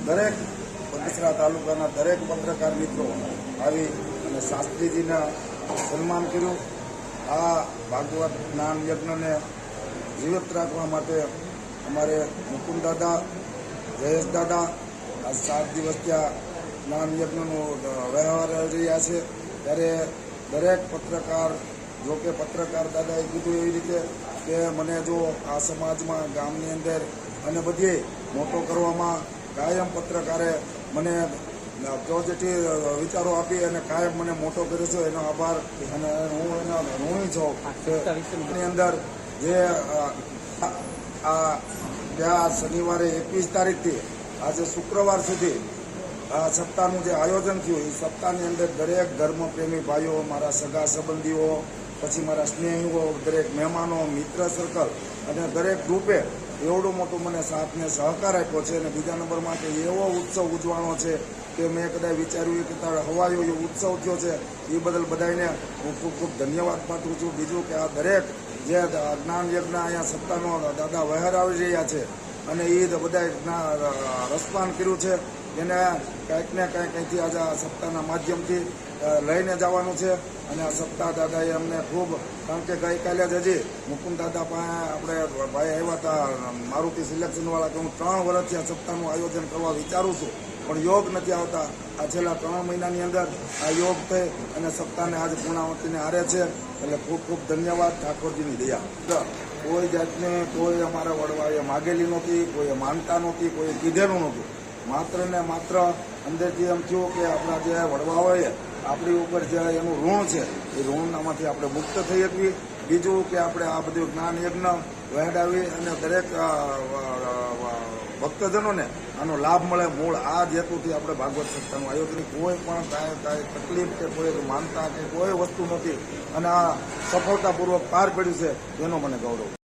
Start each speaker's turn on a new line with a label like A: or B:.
A: દરેક બગસરા તાલુકાના દરેક પત્રકાર મિત્રો આવી અને શાસ્ત્રીજીના સન્માન કર્યું. આ ભાગવત જ્ઞાન યજ્ઞને જીવિત રાખવા માટે અમારે મુકુંદ દાદા, જયેશ દાદા આ 7 દિવસ ત્યાં જ્ઞાન યજ્ઞનો વ્યવહાર આવી રહ્યા છે. ત્યારે દરેક પત્રકાર, જો કે પત્રકાર દાદાએ કીધું એવી રીતે કે મને જો આ સમાજમાં, ગામની અંદર અને બધે મોટો કરવામાં કાયમ પત્રકારે મને પોઝિટિવ વિચારો આપી અને કાયમ મને મોટો કર્યો છે, એનો આભાર અને હું એના ઋણી છું. એની અંદર જે ત્યાં શનિવારે 21 તારીખથી આજે શુક્રવાર સુધી આ સપ્તાહનું જે આયોજન થયું, એ સપ્તાહની અંદર દરેક ધર્મપ્રેમી ભાઈઓ, મારા સગા સંબંધીઓ, પછી મારા સ્નેહીઓ, દરેક મહેમાનો, મિત્ર સર્કલ અને દરેક ગ્રુપે એવડું મોટું મને સાથને સહકાર આપ્યો છે. અને બીજા નંબરમાં કે એવો ઉત્સવ ઉજવાનો છે કે મેં કદાચ વિચાર્યું કે તારે હવાયો એ ઉત્સવ થયો છે. એ બદલ બધાને હું ખૂબ ખૂબ ધન્યવાદ પાઠવું છું. બીજું કે આ દરેક જે જ્ઞાન યજ્ઞ અહીંયા સપ્તાહનો દાદા વહેર આવી રહ્યા છે અને એ બધા રસપાન કર્યું છે, એને કંઈક ને કંઈક અહીંથી આજે આ સપ્તાહના માધ્યમથી લઈને જવાનું છે. અને આ સપ્તાહ દાદાએ અમને ખૂબ, કારણ કે ગઈકાલે જ હજી મુકુંદ દાદા પાસે આપણે ભાઈ આવ્યા હતા મારુતિ સિલેક્શનવાળા, કે હું 3 વર્ષથી આ સપ્તાહનું આયોજન કરવા વિચારું છું પણ યોગ નથી આવતા. આ છેલ્લા 3 મહિનાની અંદર આ યોગ થઈ અને સપ્તાહને આજે પૂર્ણાવતીને હારે છે. એટલે ખૂબ ખૂબ ધન્યવાદ. ઠાકોરજીની દયા. કોઈ જાતને કોઈ અમારા વડવાએ માગેલી નહોતી, કોઈએ માનતા નહોતી, કોઈએ કીધેલું નહોતું. માત્ર ને માત્ર અંદરથી એમ થયું કે આપણા જે વડવાઓએ આપણી ઉપર જે એનું ઋણ છે એ ઋણમાંથી આપણે મુક્ત થઈ શકીએ. બીજું કે આપણે આ બધું જ્ઞાન યજ્ઞ વહેડાવી અને દરેક ભક્તજનોને આનો લાભ મળે. મૂળ આ જ હેતુથી આપણે ભાગવત સપ્તાહનું આયોજન, કોઈ પણ કાંઈ તકલીફ કે કોઈ માનતા કે કોઈ વસ્તુ નથી અને આ સફળતાપૂર્વક પાર પડ્યું છે, એનો મને ગૌરવ.